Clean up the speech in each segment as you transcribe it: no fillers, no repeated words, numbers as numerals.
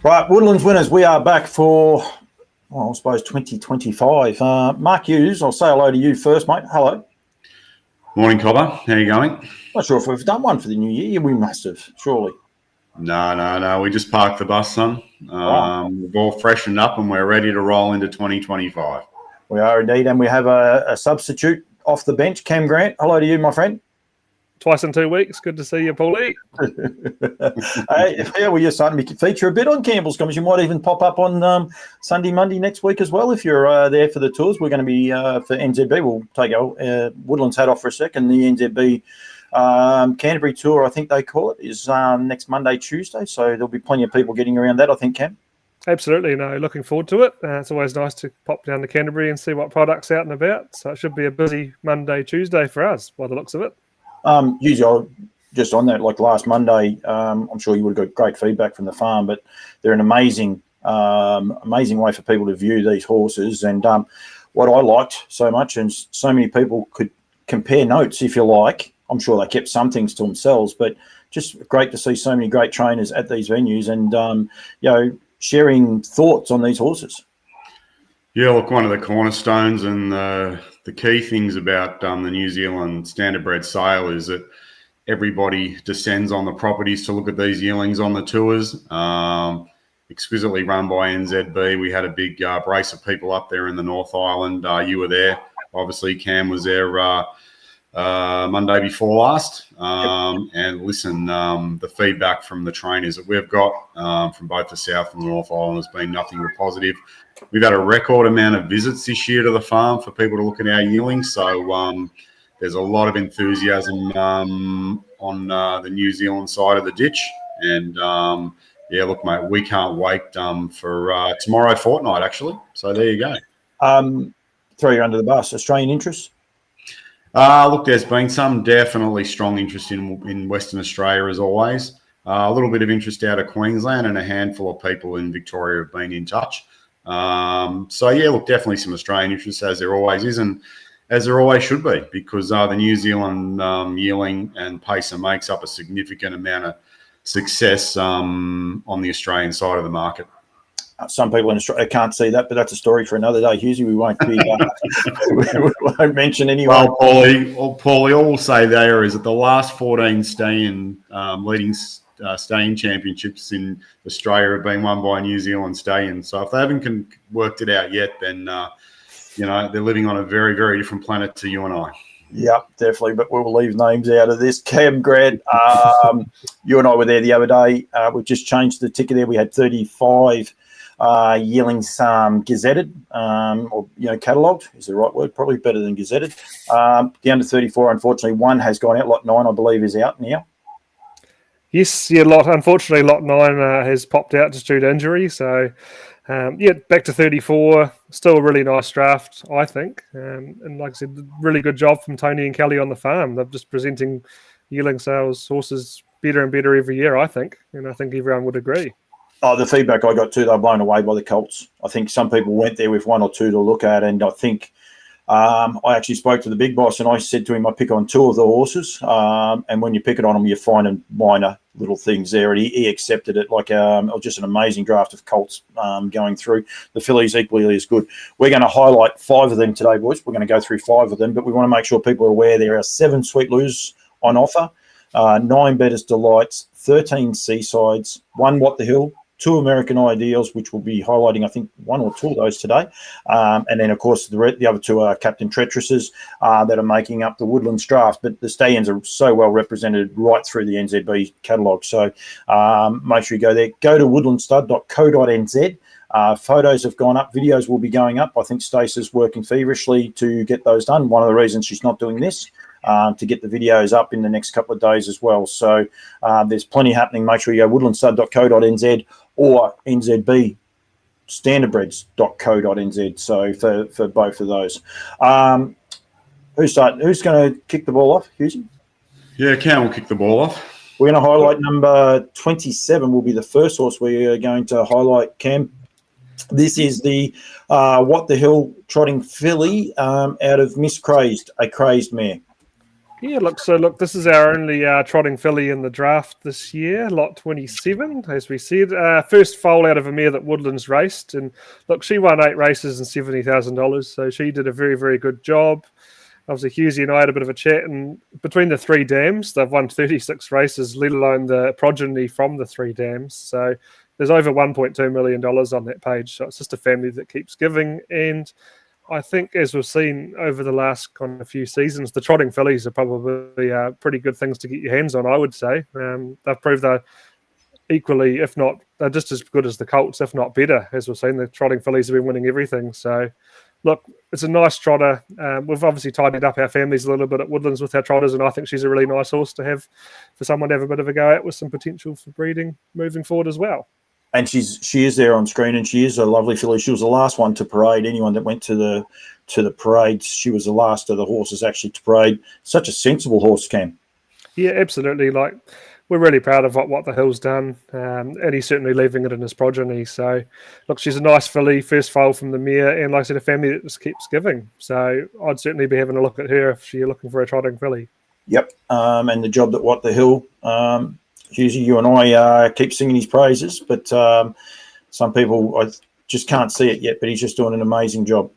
Right, Woodlands winners, we are back for, well, I suppose, 2025. Mark Hughes, I'll say hello to you first, mate. Hello. Morning, Cobber. How you going? Not sure if we've done one for the new year. We must have, surely. No. We just parked the bus, son. We've all freshened up and we're ready to roll into 2025. We are indeed, and we have a substitute off the bench, Cam Grant. Hello to you, my friend. Twice in 2 weeks. Good to see you, Paulie. Yeah, well, you're starting to feature a bit on Campbell's Comments. You might even pop up on Sunday, Monday next week as well if you're there for the tours. We're going to be, for NZB, we'll take our Woodlands hat off for a second. The NZB Canterbury tour, I think they call it, is next Monday, Tuesday. So there'll be plenty of people getting around that, I think, Cam. Absolutely. No, looking forward to it. It's always nice to pop down to Canterbury and see what products out and about. So it should be a busy Monday, Tuesday for us by the looks of it. Usually, just on that, like last Monday, I'm sure you would have got great feedback from the farm, but they're an amazing way for people to view these horses. And what I liked so much, and so many people could compare notes, if you like. I'm sure they kept some things to themselves, but just great to see so many great trainers at these venues and, sharing thoughts on these horses. Yeah, look, one of the cornerstones and the key things about the New Zealand Standardbred sale is that everybody descends on the properties to look at these yearlings on the tours. Exquisitely run by NZB. We had a big brace of people up there in the North Island. You were there. Obviously, Cam was there Monday before last. And listen, the feedback from the trainers that we've got from both the South and the North Island has been nothing but positive. We've had a record amount of visits this year to the farm for people to look at our yearlings. So there's a lot of enthusiasm on the New Zealand side of the ditch. And, yeah, look, mate, we can't wait for tomorrow fortnight, actually. So there you go. Throw you under the bus. Australian interests? Look, there's been some definitely strong interest in Western Australia, as always. A little bit of interest out of Queensland, and a handful of people in Victoria have been in touch. So, yeah, look, definitely some Australian interest, as there always is, and as there always should be, because the New Zealand yearling and pacer makes up a significant amount of success on the Australian side of the market. Some people in Australia can't see that, but that's a story for another day, Hughesy. We won't be, we won't mention anyone. Well, Paulie, all we'll say there is that the last 14 leading staying championships in Australia have been won by New Zealand stallions. So if they haven't worked it out yet, then they're living on a very, very different planet to you and I. Yeah, definitely. But we'll leave names out of this. Cam Grant, you and I were there the other day. We've just changed the ticker there. We had 35 yearlings gazetted, or catalogued is the right word, probably better than gazetted. Down to 34. Unfortunately, one has gone out. Lot 9, I believe, is out now. Yes, yeah. Unfortunately, lot 9 has popped out just due to injury. So, back to 34. Still a really nice draft, I think. And like I said, really good job from Tony and Kelly on the farm. They're just presenting yearling sales horses better and better every year, I think. And I think everyone would agree. Oh, the feedback I got too, they were blown away by the colts. I think some people went there with one or two to look at, and I think I actually spoke to the big boss, and I said to him, I pick on 2 of the horses, and when you pick it on them, you find minor little things there, and he accepted it. Like it was just an amazing draft of colts going through. The fillies equally as good. We're going to highlight 5 of them today, boys. We're going to go through 5 of them, but we want to make sure people are aware there are 7 Sweet Loos on offer, 9 Bettor's Delights, 13 Seasides, 1 What the Hill, 2 American Ideals, which we'll be highlighting, I think, 1 or 2 of those today. And then, of course, the other 2 are Captain Treacherouses that are making up the Woodlands draft. But the stallions are so well represented right through the NZB catalogue. So make sure you go there. Go to woodlandstud.co.nz. Photos have gone up. Videos will be going up. I think Stacey's working feverishly to get those done. One of the reasons she's not doing this, to get the videos up in the next couple of days as well. So there's plenty happening. Make sure you go woodlandstud.co.nz or NZB Standardbreds.co.nz. So for both of those. Who's going to kick the ball off, Hughesy? Yeah, Cam will kick the ball off. We're going to highlight number 27 will be the first horse we're going to highlight, Cam. This is the What the Hill trotting filly out of Miss Crazed, a crazed mare. Yeah, look, this is our only trotting filly in the draft this year, lot 27, as we said. First foal out of a mare that Woodlands raced. And look, she won 8 races and $70,000, so she did a very, very good job. Obviously, Hughesy and I had a bit of a chat, and between the 3 dams, they've won 36 races, let alone the progeny from the 3 dams. So there's over $1.2 million on that page. So it's just a family that keeps giving. And I think, as we've seen over the last kind of few seasons, the trotting fillies are probably pretty good things to get your hands on, I would say. They've proved they're equally, if not, they're just as good as the colts, if not better. As we've seen, the trotting fillies have been winning everything. So, look, it's a nice trotter. We've obviously tidied up our families a little bit at Woodlands with our trotters, and I think she's a really nice horse to have for someone to have a bit of a go at with some potential for breeding moving forward as well. And she is there on screen, and she is a lovely filly. She was the last one to parade. Anyone that went to the parades, she was the last of the horses actually to parade. Such a sensible horse, Cam. Yeah, absolutely. Like, we're really proud of what the Hill's done, and he's certainly leaving it in his progeny. So, look, she's a nice filly, first foal from the mare, and like I said, a family that just keeps giving. So, I'd certainly be having a look at her if you're looking for a trotting filly. Yep, and the job that What the Hill, Hughesy, you and I keep singing his praises, but some people I just can't see it yet, but he's just doing an amazing job.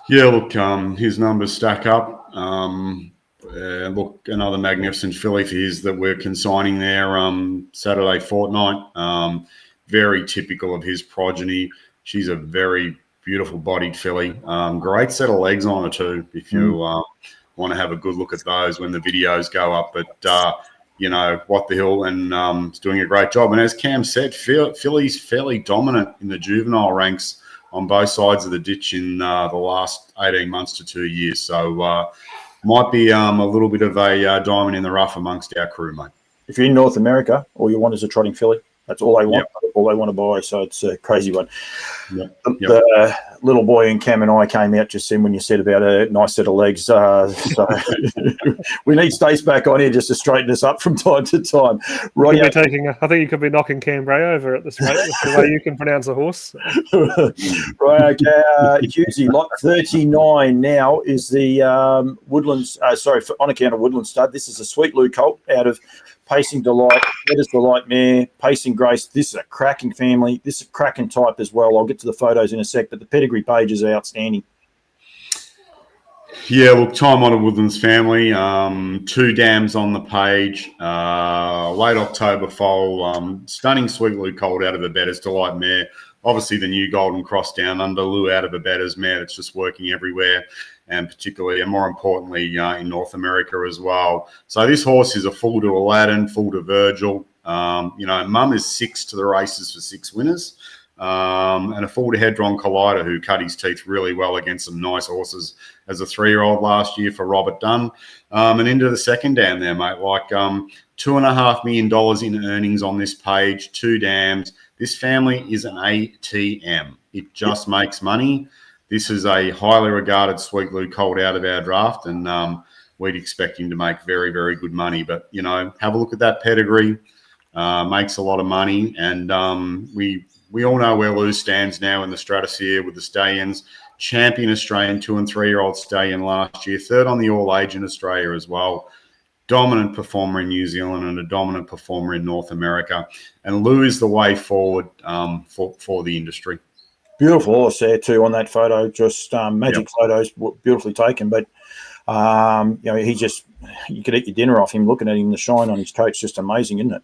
Yeah, look, his numbers stack up. Look, another magnificent filly for his that we're consigning there Saturday fortnight. Very typical of his progeny. She's a very beautiful bodied filly. Great set of legs on her too, if you want to have a good look at those when the videos go up. But, What the Hill and is doing a great job. And as Cam said, filly's fairly dominant in the juvenile ranks on both sides of the ditch in the last 18 months to 2 years. So, might be a little bit of a diamond in the rough amongst our crew, mate. If you're in North America, all you want is a trotting filly. That's all they want. Yep. All they want to buy. So it's a crazy one. Yep. The little boy and Cam and I came out just then when you said about a nice set of legs. So we need Stace back on here just to straighten us up from time to time. Right. I think you could be knocking Cam Bray over at this rate with the way you can pronounce a horse. Right. Okay. Hughesy, lot 39 now is the Woodlands. On account of Woodlands Stud. This is a Sweet Lou colt out of Pacing Delight, Letters Delight mare, Pacing Grace. This is a cracking family. This is a cracking type as well. I'll get to the photos in a sec, but the pedigree page is outstanding. Yeah, look, time-honoured Woodlands family. 2 dams on the page. Late October foal. Stunning Sweet Lou colt out of a Bettor's Delight mare. Obviously, the new Golden Cross down under Lou out of a Bettor's mare that's just working everywhere, and particularly, and more importantly, in North America as well. So this horse is a full to Aladdin, full to Virgil. Mum is 6 to the races for 6 winners. And a full to Hedron Collider, who cut his teeth really well against some nice horses as a 3-year-old last year for Robert Dunn. And into the second dam there, mate, like $2.5 million in earnings on this page, 2 dams. This family is an ATM. It just makes money. This is a highly regarded Sweet Lou colt out of our draft, and we'd expect him to make very, very good money. But, have a look at that pedigree. Makes a lot of money, and we all know where Lou stands now in the stratosphere with the stallions. Champion Australian 2- and 3-year-old stallion last year, 3rd on the all-age in Australia as well. Dominant performer in New Zealand and a dominant performer in North America. And Lou is the way forward for the industry. Beautiful horse there too on that photo. Just magic photos, beautifully taken. But you could eat your dinner off him. Looking at him, the shine on his coat's just amazing, isn't it?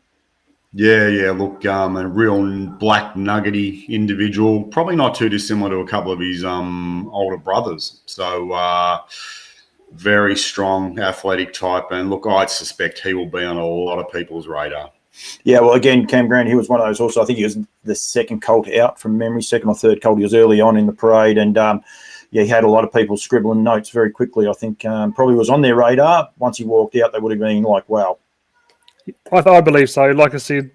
Yeah. Look, a real black nuggety individual. Probably not too dissimilar to a couple of his older brothers. So very strong, athletic type. And look, I suspect he will be on a lot of people's radar. Yeah, well, again, Cam Grant, he was one of those horses. I think he was the second colt out from memory, second or third colt. He was early on in the parade, and he had a lot of people scribbling notes very quickly. I think probably was on their radar. Once he walked out, they would have been like, wow. I believe so. Like I said,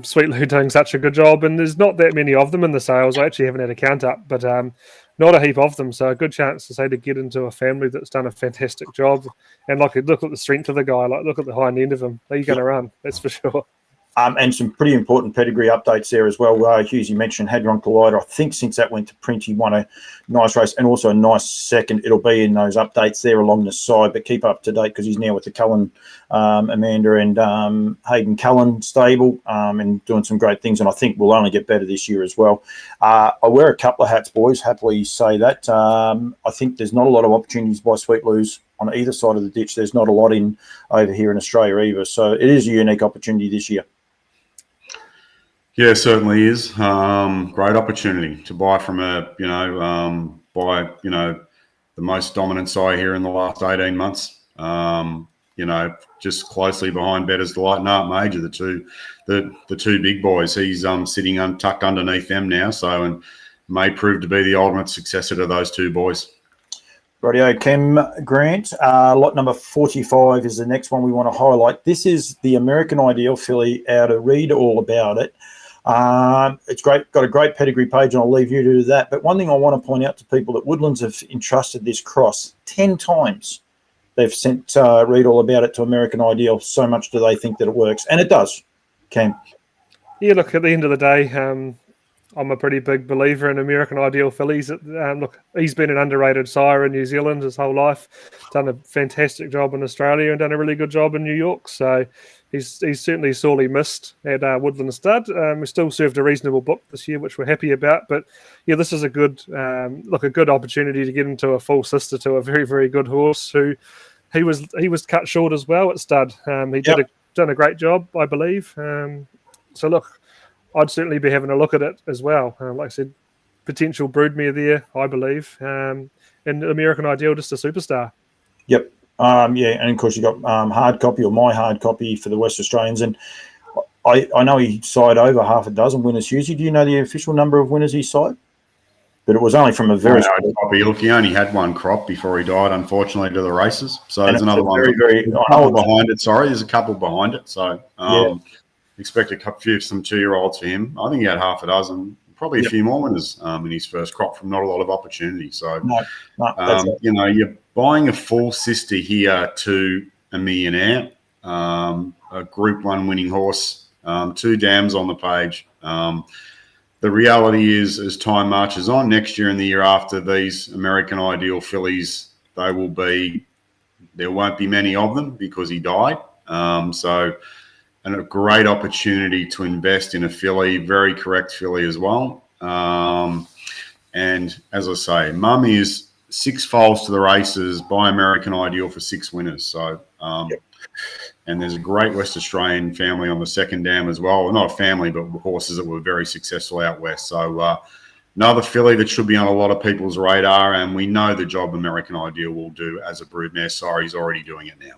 Sweet Lou doing such a good job, and there's not that many of them in the sales. I actually haven't had a count up, but not a heap of them. So a good chance to get into a family that's done a fantastic job. And look at the strength of the guy. Like, look at the hind end of him. He's going to run, that's for sure. And some pretty important pedigree updates there as well. Hughes, you mentioned Hadron Collider. I think since that went to print, he won a nice race and also a nice second. It'll be in those updates there along the side, but keep up to date because he's now with the Cullen, Amanda and Hayden Cullen stable and doing some great things. And I think we'll only get better this year as well. I wear a couple of hats, boys, happily say that. I think there's not a lot of opportunities by Sweet Lou's on either side of the ditch. There's not a lot in over here in Australia either. So it is a unique opportunity this year. Yeah, certainly is. Great opportunity to buy from the most dominant sire here in the last 18 months. Just closely behind Bettor's Delight and Art Major, the two big boys. He's sitting tucked underneath them now, and may prove to be the ultimate successor to those two boys. Rightio, Cam Grant. Lot number 45 is the next one we want to highlight. This is the American Ideal filly out of Read All About It. It's great, got a great pedigree page, and I'll leave you to do that. But one thing I want to point out to people that Woodlands have entrusted this cross 10 times. They've sent Read All About It to American Ideal. So much do they think that it works, and it does. Cam. Yeah, look, at the end of the day, I'm a pretty big believer in American Ideal fillies. Look, he's been an underrated sire in New Zealand his whole life. Done a fantastic job in Australia and done a really good job in New York. So he's certainly sorely missed at Woodlands Stud. We still served a reasonable book this year, which we're happy about. But yeah, this is a good opportunity to get into a full sister to a very, very good horse who he was cut short as well at Stud. He done a great job, I believe. So look, I'd certainly be having a look at it as well. Like I said, potential broodmare there, I believe. And American Ideal, just a superstar. Yep. And of course you got hard copy or my hard copy for the West Australians. And I know he signed over half a dozen winners. Hughes, do you know the official number of winners he signed? But it was only from a very copy. Look, he only had one crop before he died, unfortunately, to the races. So there's another one. There's a couple behind it. Sorry, there's a couple behind it. So expect some 2-year-olds for him. I think he had half a dozen, probably a few more winners in his first crop from not a lot of opportunity. So, you're buying a full sister here to a millionaire, a Group 1 winning horse, 2 dams on the page. The reality is, as time marches on, next year and the year after, these American Ideal fillies, there won't be many of them because he died. And a great opportunity to invest in a filly, very correct filly as well. And as I say, Mum is 6 foals to the races by American Ideal for 6 winners. So, and there's a great West Australian family on the second dam as well. Well, not a family, but horses that were very successful out west. So another filly that should be on a lot of people's radar, and we know the job American Ideal will do as a broodmare. Sorry, he's already doing it now.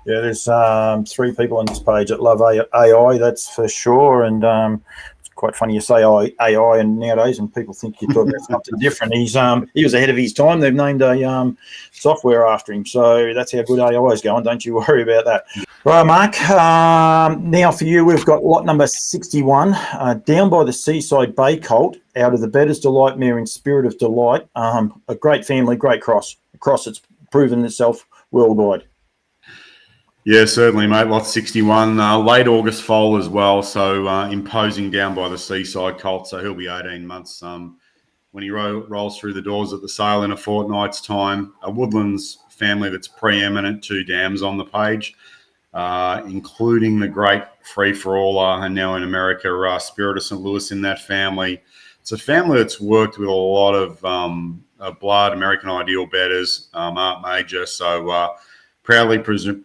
Yeah, there's 3 people on this page that love AI, that's for sure. And it's quite funny you say AI and nowadays, and people think you're talking about something different. He was ahead of his time. They've named a software after him. So that's how good AI is going. Don't you worry about that. Right, Mark. Now for you, we've got lot number 61, Down by the Seaside Bay Colt, out of the Bettor's Delight mare in Spirit of Delight. A great family, great cross. A cross that's proven itself worldwide. Yeah, certainly, mate. Lot 61, late August foal as well. So imposing Down by the Seaside colt. So he'll be 18 months when he rolls through the doors at the sale in a fortnight's time. A Woodlands family that's preeminent, 2 dams on the page, including the great free-for-all and now in America, Spirit of St. Louis in that family. It's a family that's worked with a lot of blood, American Ideal betters, Art Major. So proudly present,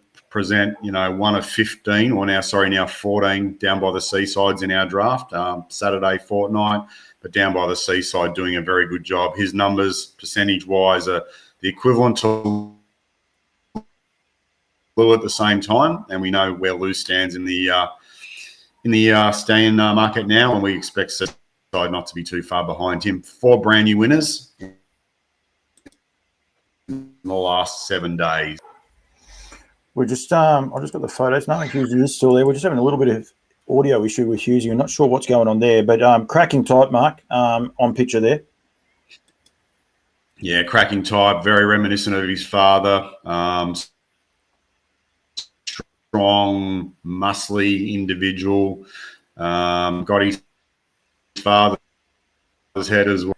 1 of 15, or now 14 Down by the Seasides in our draft, Saturday fortnight, but Down by the Seaside doing a very good job. His numbers, percentage-wise, are the equivalent to Lou at the same time, and we know where Lou stands in the stallion market now, and we expect Seaside not to be too far behind him. 4 brand new winners in the last 7 days. We're just, I just got the photos. No, Hughesy is still there. We're just having a little bit of audio issue with Hughesy. I'm not sure what's going on there, but cracking type, Mark, on picture there. Yeah, cracking type, very reminiscent of his father. strong, muscly individual. Got his father's head as well.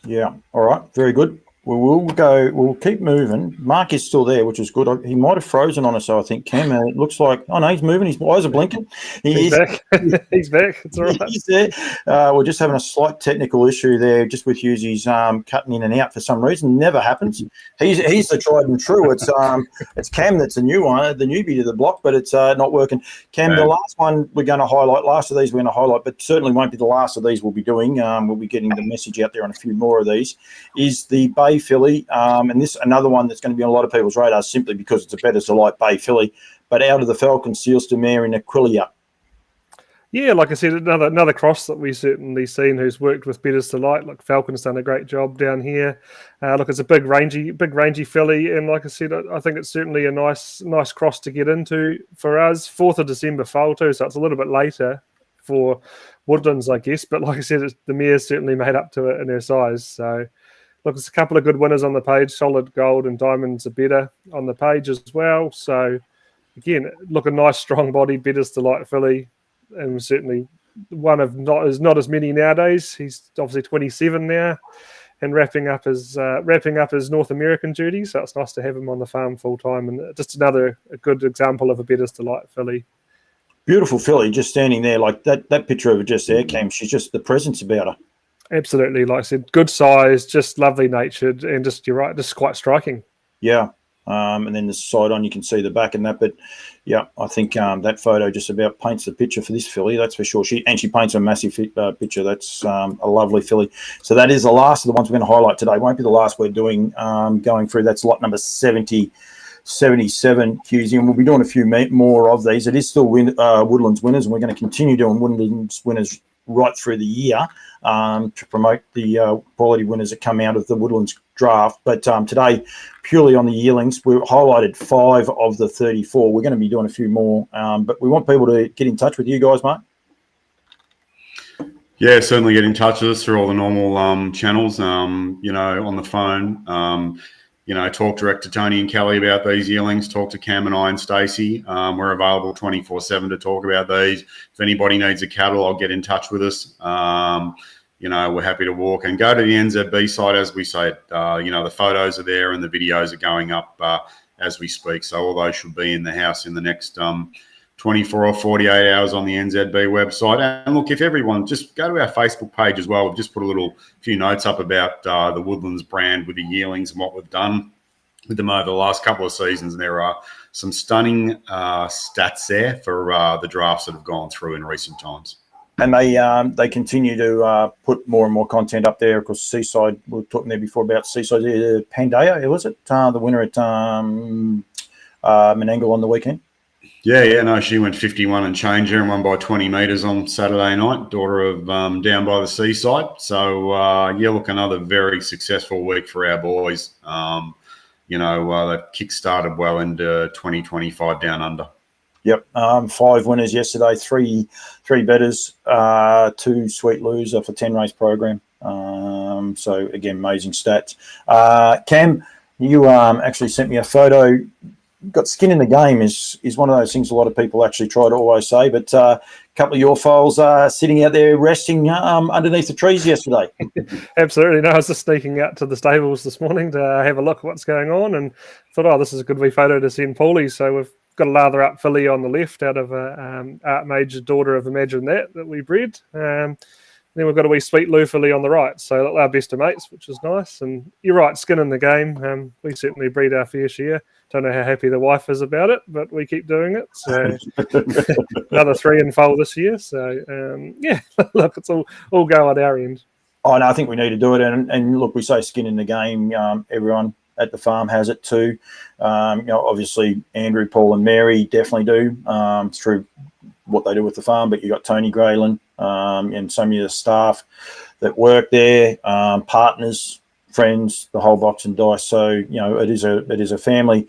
Yeah. All right. Very good. We'll keep moving. Mark is still there, which is good. He might have frozen on us, so I think, Cam. It looks like, oh no, he's moving. His eyes are blinking. He's back. He's back. It's all right. He's there. We're just having a slight technical issue there, just with Hughes. He's cutting in and out for some reason. Never happens. He's the tried and true. It's Cam that's a new one, the newbie to the block, but it's not working. Cam, the last one we're going to highlight. Last of these we're going to highlight, but certainly won't be the last of these we'll be doing. We'll be getting the message out there on a few more of these. Is the Bay filly, and this another one that's going to be on a lot of people's radars simply because it's a better delight Bay filly, but out of the Falcon Sealster mare in Aquilia. Yeah, like I said, another cross that we've certainly seen who's worked with Better's Delight. Look, Falcon's done a great job down here. Look, it's a big rangy filly, and like I said, I think it's certainly a nice cross to get into for us. 4th of December foal too, so it's a little bit later for Woodlands, I guess. But like I said, the mare's certainly made up to it in her size. So look, there's a couple of good winners on the page. Solid Gold and Diamonds are better on the page as well. So again, look, a nice strong body, Better's Delight filly. And certainly one of not as many nowadays. He's obviously 27 now, and wrapping up his North American duty. So it's nice to have him on the farm full time, and just a good example of a Better's Delight filly. Beautiful filly, just standing there like that. That picture of her just there, Cam. She's just the presence about her. Absolutely, like I said, good size, just lovely natured, and just you're right, just quite striking. Yeah. And then the side on, you can see the back and that. But yeah, I think that photo just about paints the picture for this filly. That's for sure. She paints a massive picture. That's a lovely filly. So that is the last of the ones we're going to highlight today. Won't be the last we're doing going through. That's lot number 77, Hughes. And we'll be doing a few more of these. It is still Woodlands winners, and we're going to continue doing Woodlands winners right through the year to promote the quality winners that come out of the Woodlands draft. But today, purely on the yearlings, we highlighted 5 of the 34. We're going to be doing a few more, but we want people to get in touch with you guys, Mark. Yeah, certainly get in touch with us through all the normal channels, on the phone. Talk direct to Tony and Kelly about these yearlings, talk to Cam and I and Stacey. We're available 24/7 to talk about these. If anybody needs a cattle, I'll get in touch with us. We're happy to walk and go to the NZB site, as we say. The photos are there and the videos are going up as we speak. So all those should be in the house in the next 24 or 48 hours on the NZB website. And look, if everyone, just go to our Facebook page as well. We've just put a few notes up about the Woodlands brand with the yearlings and what we've done with them over the last couple of seasons. And there are some stunning stats there for the drafts that have gone through in recent times. And they continue to put more and more content up there. Of course, Seaside, we were talking there before about Seaside. Pandaya, was it? The winner at Menangle on the weekend? Yeah, no, she went 51 and change and won by 20 metres on Saturday night, daughter of Down by the Seaside. So, look, another very successful week for our boys. They've kick-started well into 2025 down under. Yep, 5 winners yesterday, three betters, 2 sweet loser for 10 race program. So again, amazing stats. Cam, you actually sent me a photo. Got skin in the game is one of those things a lot of people actually try to always say. But a couple of your foals sitting out there resting underneath the trees yesterday. Absolutely. No, I was just sneaking out to the stables this morning to have a look at what's going on, and thought, this is a good wee photo to send Paulie. So we've got a lather up filly on the left out of Art Major, daughter of Imagine that we bred. Then we've got a wee sweet Lou filly on the right. So our best of mates, which is nice. And you're right, skin in the game. We certainly breed our fair share. Don't know how happy the wife is about it, but we keep doing it. So another 3 in foal this year. So look, it's all go at our end. Oh, no, I think we need to do it. And look, we say skin in the game. Everyone at the farm has it too. Obviously Andrew, Paul and Mary definitely do through what they do with the farm, but you got Tony Grayland and so many of the staff that work there, partners, friends, the whole box and dice. So, it is a family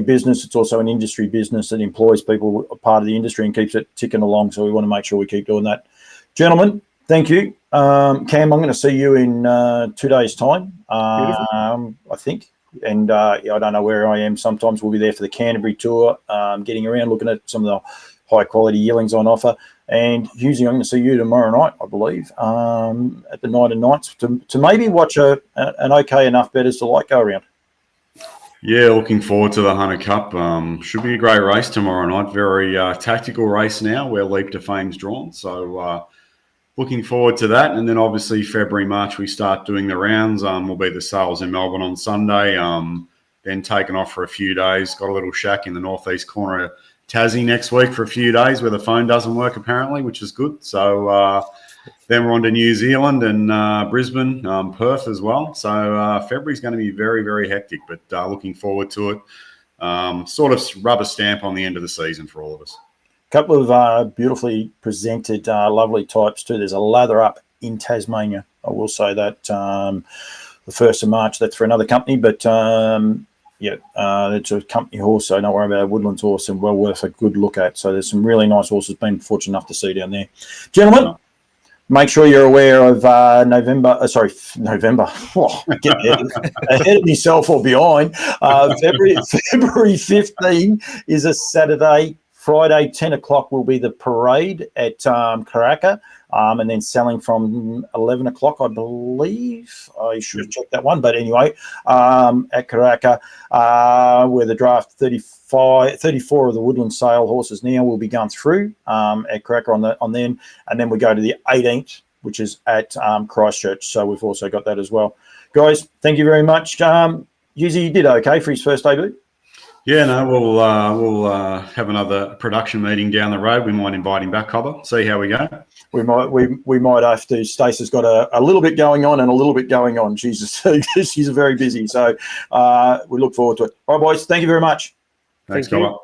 business. It's also an industry business that employs people, part of the industry, and keeps it ticking along. So we want to make sure we keep doing that. Gentlemen, thank you. Cam, I'm going to see you in 2 days' time. I think And yeah, I don't know where I am. Sometimes we'll be there for the Canterbury tour, getting around, looking at some of the high quality yearlings on offer. And Husey, I'm going to see you tomorrow night, I believe, at the Night and Nights to maybe watch an okay enough betters to like go around. Yeah, looking forward to the Hunter Cup. Should be a great race tomorrow night. Very tactical race now where Leap to Fame's drawn. So looking forward to that. And then obviously February, March, we start doing the rounds. Will be the sales in Melbourne on Sunday. Then taking off for a few days. Got a little shack in the northeast corner of Tassie next week for a few days where the phone doesn't work apparently, which is good. So then we're on to New Zealand and Brisbane, Perth as well. So February's going to be very, very hectic, but looking forward to it. Sort of rubber stamp on the end of the season for all of us. A couple of beautifully presented, lovely types too. There's a lather up in Tasmania. I will say that the 1st of March, that's for another company, but yeah, it's a company horse, so don't worry about a Woodlands horse, and well worth a good look at. So there's some really nice horses been fortunate enough to see down there. Gentlemen, make sure you're aware of November. Oh, get ahead of myself or behind. February 15 is a Saturday. Friday, 10 o'clock will be the parade at Karaka, and then selling from 11 o'clock, I believe. I should check that one. But anyway, at Karaka, where the draft 34 of the Woodlands sale horses now will be going through at Karaka on then. And then we go to the 18th, which is at Christchurch. So we've also got that as well. Guys, thank you very much. Husey, you did okay for his first debut? Yeah, no, we'll have another production meeting down the road. We might invite him back, Cobber. See how we go. We might have to. Stacey's got a little bit going on and a little bit going on. She's very busy, so we look forward to it. All right, boys. Thank you very much. Thanks, Cobber.